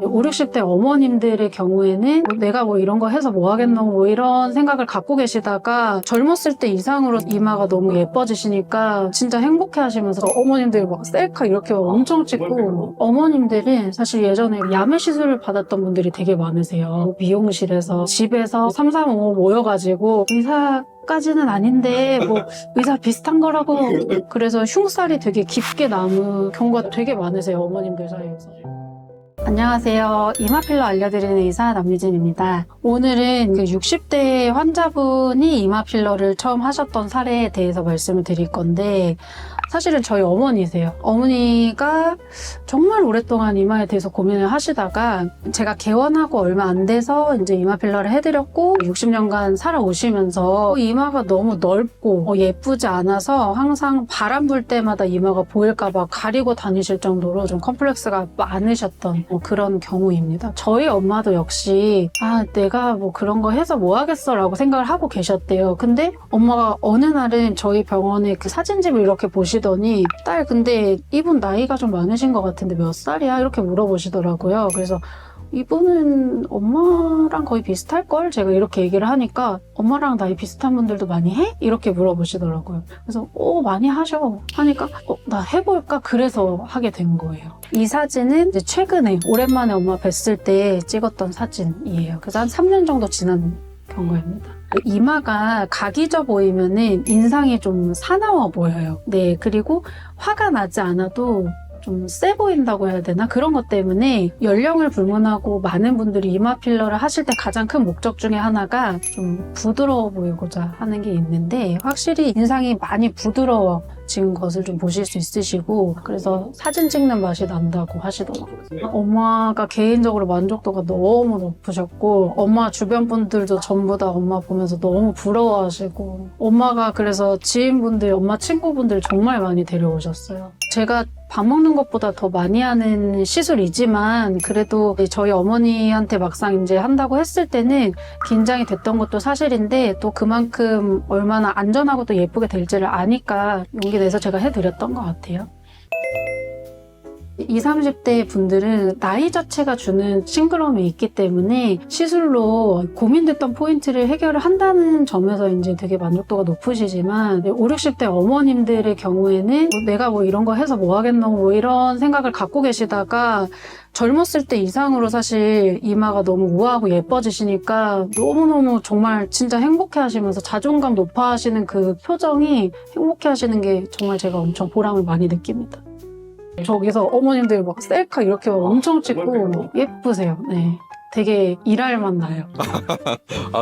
5, 60대 어머님들의 경우에는 내가 뭐 이런 거 해서 뭐 하겠노 뭐 이런 생각을 갖고 계시다가 젊었을 때 이상으로 이마가 너무 예뻐지시니까 진짜 행복해 하시면서 어머님들이 막 셀카 이렇게 엄청 찍고, 어머님들은 사실 예전에 야매 시술을 받았던 분들이 되게 많으세요. 미용실에서 집에서 3, 4, 5 모여가지고 의사까지는 아닌데 뭐 의사 비슷한 거라고, 그래서 흉살이 되게 깊게 남은 경우가 되게 많으세요, 어머님들 사이에서. 안녕하세요. 이마필러 알려드리는 의사 남유진입니다. 오늘은 60대 환자분이 이마필러를 처음 하셨던 사례에 대해서 말씀을 드릴 건데, 사실은 저희 어머니세요. 어머니가 정말 오랫동안 이마에 대해서 고민을 하시다가 제가 개원하고 얼마 안 돼서 이제 이마필러를 해드렸고, 60년간 살아오시면서 이마가 너무 넓고 예쁘지 않아서 항상 바람 불 때마다 이마가 보일까봐 가리고 다니실 정도로 좀 컴플렉스가 많으셨던 그런 경우입니다. 저희 엄마도 역시 내가 뭐 그런 거 해서 뭐 하겠어 라고 생각을 하고 계셨대요. 근데 엄마가 어느 날은 저희 병원에 그 사진집을 이렇게 보시더니, 딸 근데 이분 나이가 좀 많으신 것 같은데 몇 살이야? 이렇게 물어보시더라고요. 그래서 이분은 엄마랑 거의 비슷할걸? 제가 이렇게 얘기를 하니까 엄마랑 나이 비슷한 분들도 많이 해? 이렇게 물어보시더라고요. 그래서 많이 하셔 하니까 나 해볼까? 그래서 하게 된 거예요. 이 사진은 이제 최근에 오랜만에 엄마 뵀을 때 찍었던 사진이에요. 그래서 한 3년 정도 지난 경우입니다. 이마가 각이 져 보이면은 인상이 좀 사나워 보여요. 네, 그리고 화가 나지 않아도 좀 세 보인다고 해야 되나? 그런 것 때문에 연령을 불문하고 많은 분들이 이마 필러를 하실 때 가장 큰 목적 중에 하나가 좀 부드러워 보이고자 하는 게 있는데, 확실히 인상이 많이 부드러워진 것을 좀 보실 수 있으시고, 그래서 사진 찍는 맛이 난다고 하시더라고요. 엄마가 개인적으로 만족도가 너무 높으셨고, 엄마 주변 분들도 전부 다 엄마 보면서 너무 부러워하시고, 엄마가 그래서 지인분들, 엄마 친구분들 정말 많이 데려오셨어요. 제가 밥 먹는 것보다 더 많이 하는 시술이지만 그래도 저희 어머니한테 막상 이제 한다고 했을 때는 긴장이 됐던 것도 사실인데, 또 그만큼 얼마나 안전하고 또 예쁘게 될지를 아니까 용기 내서 제가 해드렸던 것 같아요. 20, 30대 분들은 나이 자체가 주는 싱그러움이 있기 때문에 시술로 고민됐던 포인트를 해결을 한다는 점에서 이제 되게 만족도가 높으시지만, 5, 60대 어머님들의 경우에는 내가 뭐 이런 거 해서 뭐 하겠노 뭐 이런 생각을 갖고 계시다가 젊었을 때 이상으로 사실 이마가 너무 우아하고 예뻐지시니까 너무너무 정말 진짜 행복해 하시면서 자존감 높아 하시는 그 표정이, 행복해 하시는 게 정말 제가 엄청 보람을 많이 느낍니다. 저기서 어머님들 막 셀카 이렇게 막 엄청 찍고 예쁘세요. 네. 되게 일할만 나요.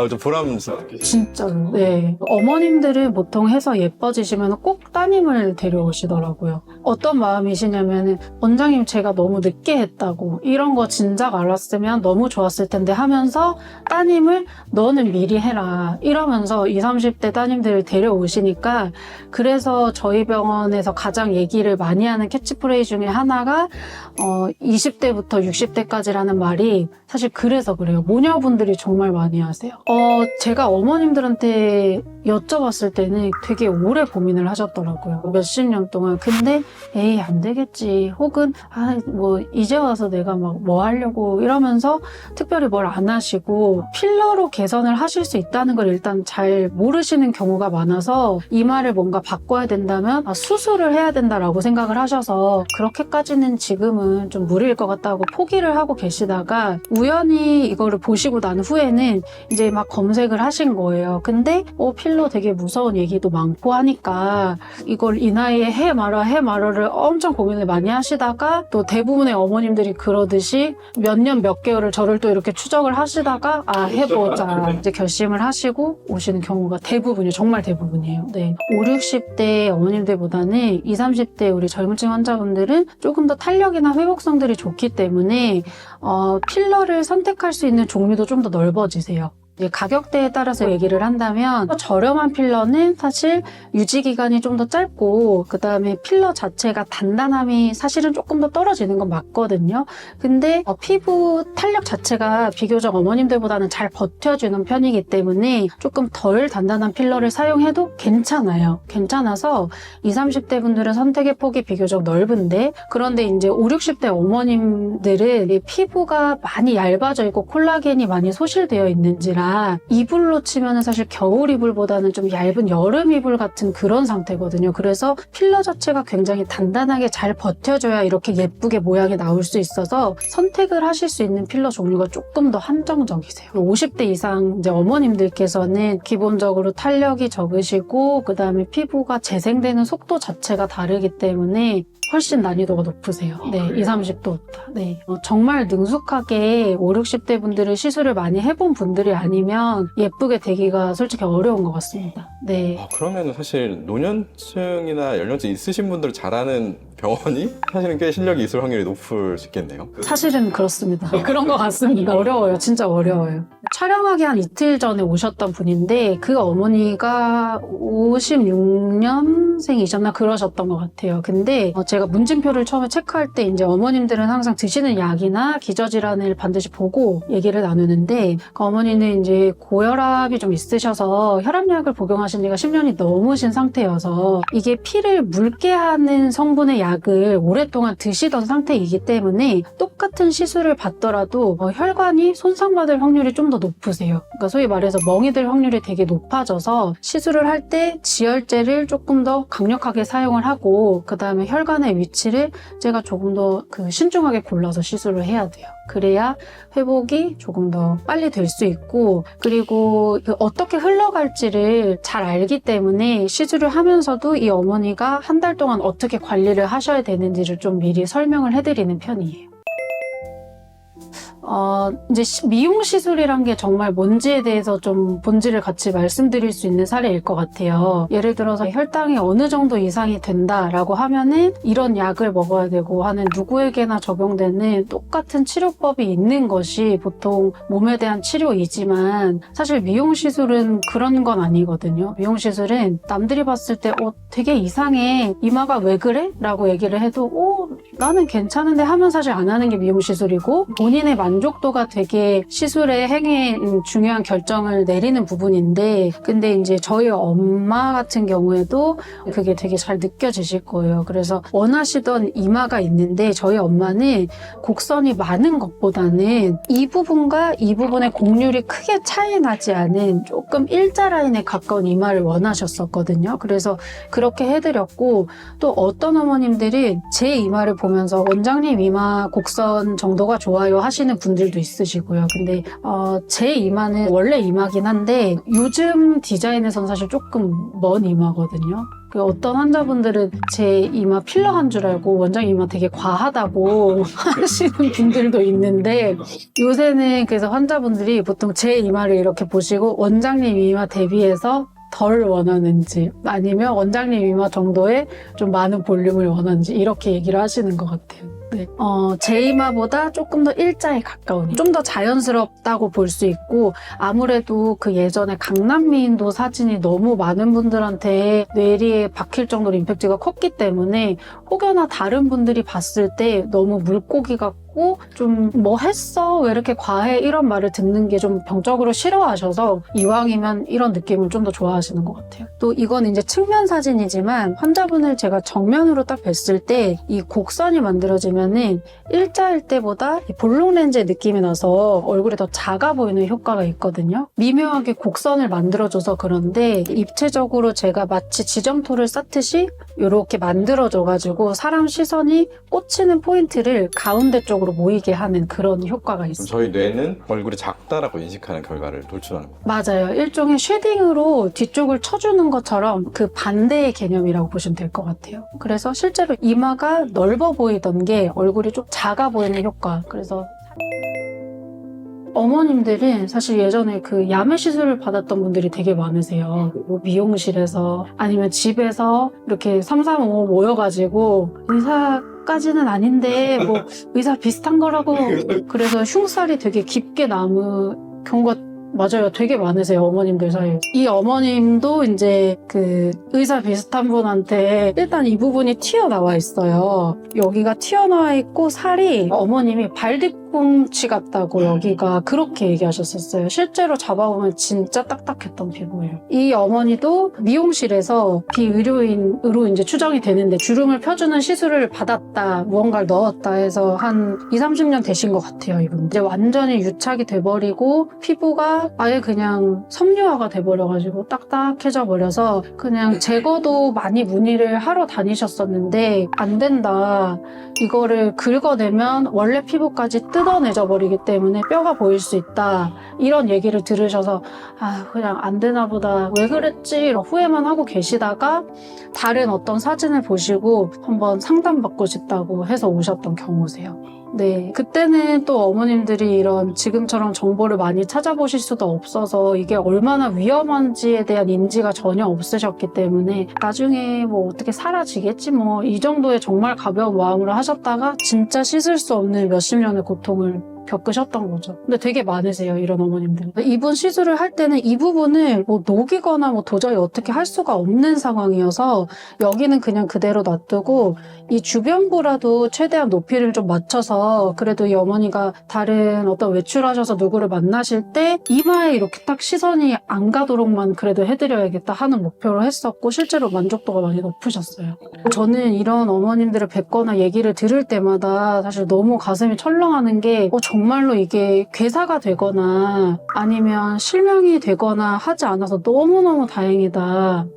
좀 보람스러워. 진짜로. 네. 어머님들은 보통 해서 예뻐지시면 꼭 따님을 데려오시더라고요. 어떤 마음이시냐면은, 원장님 제가 너무 늦게 했다고, 이런 거 진작 알았으면 너무 좋았을 텐데 하면서 따님을 너는 미리 해라 이러면서 20, 30대 따님들을 데려오시니까, 그래서 저희 병원에서 가장 얘기를 많이 하는 캐치프레이 중에 하나가 20대부터 60대까지라는 말이 사실 그래서 그래요. 모녀분들이 정말 많이 하세요. 제가 어머님들한테 여쭤봤을 때는 되게 오래 고민을 하셨더라고요. 몇십 년 동안. 근데 에이 안 되겠지, 혹은 뭐 이제 와서 내가 막 뭐 하려고 이러면서 특별히 뭘 안 하시고 필러로 개선을 하실 수 있다는 걸 일단 잘 모르시는 경우가 많아서, 이마를 뭔가 바꿔야 된다면 수술을 해야 된다라고 생각을 하셔서 그렇게까지는 지금은 좀 무리일 것 같다고 포기를 하고 계시다가, 우연히 이거를 보시고 난 후에는 이제 막 검색을 하신 거예요. 근데 필러 되게 무서운 얘기도 많고 하니까 이걸 이 나이에 해 말아를 엄청 고민을 많이 하시다가, 또 대부분의 어머님들이 그러듯이 몇 년 몇 개월을 저를 또 이렇게 추적을 하시다가 해보자 이제 결심을 하시고 오시는 경우가 대부분이에요. 정말 대부분이에요. 네. 5, 60대 어머님들보다는 20, 30대 우리 젊은층 환자분들은 조금 더 탄력이나 회복성들이 좋기 때문에 필러를 선택할 수 있는 종류도 좀 더 넓어지세요. 이제 가격대에 따라서 얘기를 한다면 저렴한 필러는 사실 유지 기간이 좀 더 짧고 그 다음에 필러 자체가 단단함이 사실은 조금 더 떨어지는 건 맞거든요. 근데 피부 탄력 자체가 비교적 어머님들보다는 잘 버텨주는 편이기 때문에 조금 덜 단단한 필러를 사용해도 괜찮아요. 괜찮아서 20, 30대 분들은 선택의 폭이 비교적 넓은데 그런데 이제 5, 60대 어머님들은 이 피부가 많이 얇아져 있고 콜라겐이 많이 소실되어 있는지라 이불로 치면 사실 겨울 이불보다는 좀 얇은 여름 이불 같은 그런 상태거든요. 그래서 필러 자체가 굉장히 단단하게 잘 버텨줘야 이렇게 예쁘게 모양이 나올 수 있어서 선택을 하실 수 있는 필러 종류가 조금 더 한정적이세요. 50대 이상 이제 어머님들께서는 기본적으로 탄력이 적으시고 그 다음에 피부가 재생되는 속도 자체가 다르기 때문에 훨씬 난이도가 높으세요. 네, 20, 30도. 네. 정말 능숙하게 5, 60대 분들은 시술을 많이 해본 분들이 아니면 예쁘게 되기가 솔직히 어려운 것 같습니다. 네. 그러면 사실 노년층이나 연령층 있으신 분들 잘하는 병원이 사실은 꽤 실력이 있을 확률이 높을 수 있겠네요. 사실은 그렇습니다. 그런 것 같습니다. 어려워요. 진짜 어려워요. 촬영하기 한 이틀 전에 오셨던 분인데 그 어머니가 56년생이셨나 그러셨던 것 같아요. 근데 제가 문진표를 처음에 체크할 때 이제 어머님들은 항상 드시는 약이나 기저질환을 반드시 보고 얘기를 나누는데 그 어머니는 이제 고혈압이 좀 있으셔서 혈압약을 복용하신 지가 10년이 넘으신 상태여서 이게 피를 묽게 하는 성분의 약을 오랫동안 드시던 상태이기 때문에 똑같은 시술을 받더라도 혈관이 손상받을 확률이 좀 더 높으세요. 그러니까 소위 말해서 멍이 들 확률이 되게 높아져서 시술을 할 때 지혈제를 조금 더 강력하게 사용을 하고 그 다음에 혈관의 위치를 제가 조금 더 신중하게 골라서 시술을 해야 돼요. 그래야 회복이 조금 더 빨리 될 수 있고 그리고 어떻게 흘러갈지를 잘 알기 때문에 시술을 하면서도 이 어머니가 한 달 동안 어떻게 관리를 하셔야 되는지를 좀 미리 설명을 해드리는 편이에요. 이제 미용 시술이란 게 정말 뭔지에 대해서 좀 본질을 같이 말씀드릴 수 있는 사례일 것 같아요. 예를 들어서 혈당이 어느 정도 이상이 된다라고 하면은 이런 약을 먹어야 되고 하는 누구에게나 적용되는 똑같은 치료법이 있는 것이 보통 몸에 대한 치료이지만 사실 미용 시술은 그런 건 아니거든요. 미용 시술은 남들이 봤을 때 되게 이상해. 이마가 왜 그래? 라고 얘기를 해도 나는 괜찮은데 하면 사실 안 하는 게 미용 시술이고 본인의 만족도가 되게 시술의 행위에 중요한 결정을 내리는 부분인데 근데 이제 저희 엄마 같은 경우에도 그게 되게 잘 느껴지실 거예요. 그래서 원하시던 이마가 있는데 저희 엄마는 곡선이 많은 것보다는 이 부분과 이 부분의 곡률이 크게 차이 나지 않은 조금 일자 라인에 가까운 이마를 원하셨었거든요. 그래서 그렇게 해드렸고 또 어떤 어머님들은 제 이마를 보면서 원장님 이마 곡선 정도가 좋아요 하시는 분들도 있으시고요. 근데 제 이마는 원래 이마긴 한데 요즘 디자인에서는 사실 조금 먼 이마거든요. 어떤 환자분들은 제 이마 필러 한 줄 알고 원장님 이마 되게 과하다고 하시는 분들도 있는데 요새는 그래서 환자분들이 보통 제 이마를 이렇게 보시고 원장님 이마 대비해서 덜 원하는지 아니면 원장님 이마 정도의 좀 많은 볼륨을 원하는지 이렇게 얘기를 하시는 것 같아요. 네. 제 이마보다 조금 더 일자에 가까운 좀 더 자연스럽다고 볼 수 있고 아무래도 그 예전에 강남미인도 사진이 너무 많은 분들한테 뇌리에 박힐 정도로 임팩트가 컸기 때문에 혹여나 다른 분들이 봤을 때 너무 물고기 같고 좀 뭐 했어? 왜 이렇게 과해? 이런 말을 듣는 게 좀 병적으로 싫어하셔서 이왕이면 이런 느낌을 좀 더 좋아하시는 것 같아요. 또 이건 이제 측면 사진이지만 환자분을 제가 정면으로 딱 뵀을 때 이 곡선이 만들어지면은 일자일 때보다 볼록 렌즈의 느낌이 나서 얼굴이 더 작아 보이는 효과가 있거든요. 미묘하게 곡선을 만들어줘서 그런데 입체적으로 제가 마치 지점토를 쌓듯이 이렇게 만들어줘가지고 사람 시선이 꽂히는 포인트를 가운데 쪽으로 모이게 하는 그런 효과가 있어요. 저희 뇌는 얼굴이 작다라고 인식하는 결과를 돌출하는 거예요. 맞아요. 일종의 쉐딩으로 뒤쪽을 쳐주는 것처럼 그 반대의 개념이라고 보시면 될 것 같아요. 그래서 실제로 이마가 넓어 보이던 게 얼굴이 좀 작아 보이는 효과. 그래서 어머님들은 사실 예전에 그 야매 시술을 받았던 분들이 되게 많으세요. 뭐 미용실에서 아니면 집에서 이렇게 3, 4, 5 모여가지고 의사까지는 아닌데 뭐 의사 비슷한 거라고 그래서 흉살이 되게 깊게 남은 경우가 맞아요. 되게 많으세요, 어머님들 사이에. 이 어머님도 이제 그 의사 비슷한 분한테 일단 이 부분이 튀어나와 있어요. 여기가 튀어나와 있고 살이 어머님이 발뒤꿈치 같다고 여기가 그렇게 얘기하셨었어요. 실제로 잡아보면 진짜 딱딱했던 피부예요. 이 어머니도 미용실에서 비의료인으로 이제 추정이 되는데 주름을 펴주는 시술을 받았다, 무언가를 넣었다 해서 한 20-30년 되신 것 같아요, 이분. 이제 완전히 유착이 돼버리고 피부가 아예 그냥 섬유화가 돼버려가지고 딱딱해져 버려서 그냥 제거도 많이 문의를 하러 다니셨었는데 안 된다. 이거를 긁어내면 원래 피부까지 뜯어내져 버리기 때문에 뼈가 보일 수 있다. 이런 얘기를 들으셔서 그냥 안 되나 보다. 왜 그랬지? 후회만 하고 계시다가 다른 어떤 사진을 보시고 한번 상담받고 싶다고 해서 오셨던 경우세요. 네, 그때는 또 어머님들이 이런 지금처럼 정보를 많이 찾아보실 수도 없어서 이게 얼마나 위험한지에 대한 인지가 전혀 없으셨기 때문에 나중에 뭐 어떻게 사라지겠지 뭐 이 정도의 정말 가벼운 마음으로 하셨다가 진짜 씻을 수 없는 몇십 년의 고통을 겪으셨던 거죠. 근데 되게 많으세요, 이런 어머님들. 이분 시술을 할 때는 이 부분을 뭐 녹이거나 뭐 도저히 어떻게 할 수가 없는 상황이어서 여기는 그냥 그대로 놔두고 이 주변부라도 최대한 높이를 좀 맞춰서 그래도 이 어머니가 다른 어떤 외출하셔서 누구를 만나실 때 이마에 이렇게 딱 시선이 안 가도록만 그래도 해드려야겠다 하는 목표로 했었고 실제로 만족도가 많이 높으셨어요. 저는 이런 어머님들을 뵙거나 얘기를 들을 때마다 사실 너무 가슴이 철렁하는 게 정말로 이게 괴사가 되거나 아니면 실명이 되거나 하지 않아서 너무너무 다행이다.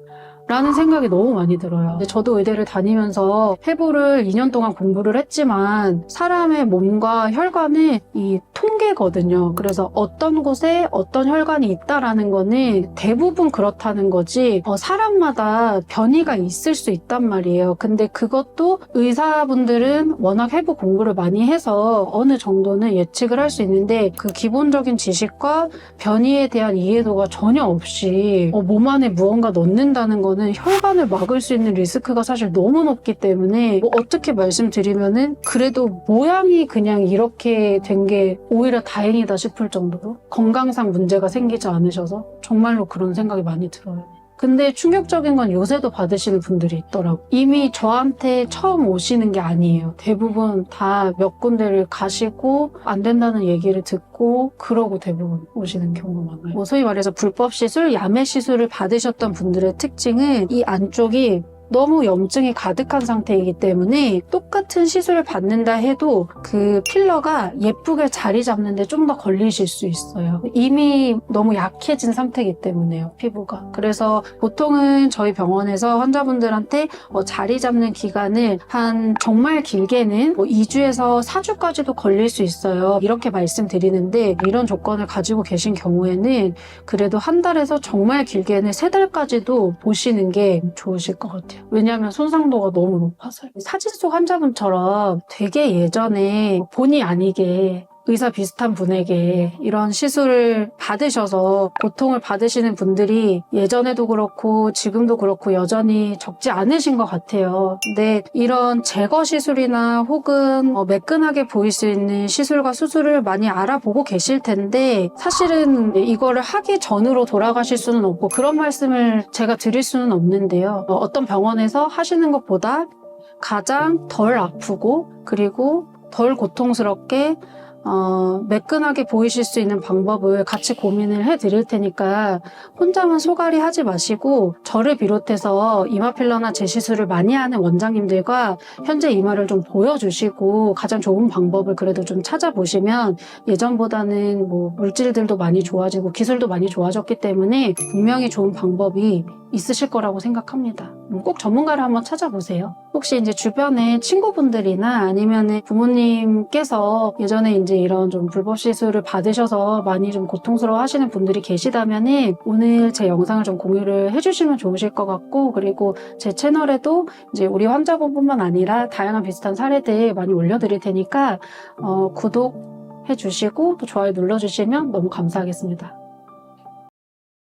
라는 생각이 너무 많이 들어요. 저도 의대를 다니면서 해부를 2년 동안 공부를 했지만 사람의 몸과 혈관은 이 통계거든요. 그래서 어떤 곳에 어떤 혈관이 있다라는 거는 대부분 그렇다는 거지 사람마다 변이가 있을 수 있단 말이에요. 근데 그것도 의사분들은 워낙 해부 공부를 많이 해서 어느 정도는 예측을 할 수 있는데 그 기본적인 지식과 변이에 대한 이해도가 전혀 없이 몸 안에 무언가 넣는다는 거는 혈관을 막을 수 있는 리스크가 사실 너무 높기 때문에 어떻게 말씀드리면은 그래도 모양이 그냥 이렇게 된 게 오히려 다행이다 싶을 정도로 건강상 문제가 생기지 않으셔서 정말로 그런 생각이 많이 들어요. 근데 충격적인 건 요새도 받으시는 분들이 있더라고요. 이미 저한테 처음 오시는 게 아니에요. 대부분 다 몇 군데를 가시고 안 된다는 얘기를 듣고 그러고 대부분 오시는 경우가 많아요. 소위 말해서 불법 시술, 야매 시술을 받으셨던 분들의 특징은 이 안쪽이 너무 염증이 가득한 상태이기 때문에 똑같은 시술을 받는다 해도 그 필러가 예쁘게 자리 잡는데 좀 더 걸리실 수 있어요. 이미 너무 약해진 상태이기 때문에요, 피부가. 그래서 보통은 저희 병원에서 환자분들한테 자리 잡는 기간을 한 정말 길게는 2주에서 4주까지도 걸릴 수 있어요. 이렇게 말씀드리는데 이런 조건을 가지고 계신 경우에는 그래도 한 달에서 정말 길게는 3달까지도 보시는 게 좋으실 것 같아요. 왜냐하면 손상도가 너무 높아서요. 사진 속 환자분처럼 되게 예전에 본의 아니게 의사 비슷한 분에게 이런 시술을 받으셔서 고통을 받으시는 분들이 예전에도 그렇고 지금도 그렇고 여전히 적지 않으신 것 같아요. 근데 이런 제거 시술이나 혹은 매끈하게 보일 수 있는 시술과 수술을 많이 알아보고 계실 텐데 사실은 이거를 하기 전으로 돌아가실 수는 없고 그런 말씀을 제가 드릴 수는 없는데요. 어떤 병원에서 하시는 것보다 가장 덜 아프고 그리고 덜 고통스럽게 매끈하게 보이실 수 있는 방법을 같이 고민을 해드릴 테니까 혼자만 소갈이 하지 마시고 저를 비롯해서 이마 필러나 재시술을 많이 하는 원장님들과 현재 이마를 좀 보여주시고 가장 좋은 방법을 그래도 좀 찾아보시면 예전보다는 물질들도 많이 좋아지고 기술도 많이 좋아졌기 때문에 분명히 좋은 방법이 있으실 거라고 생각합니다. 꼭 전문가를 한번 찾아보세요. 혹시 이제 주변에 친구분들이나 아니면 부모님께서 예전에 이제 이런 좀 불법 시술을 받으셔서 많이 좀 고통스러워 하시는 분들이 계시다면은 오늘 제 영상을 좀 공유를 해주시면 좋으실 것 같고 그리고 제 채널에도 이제 우리 환자분뿐만 아니라 다양한 비슷한 사례들 많이 올려드릴 테니까 구독해 주시고 또 좋아요 눌러주시면 너무 감사하겠습니다.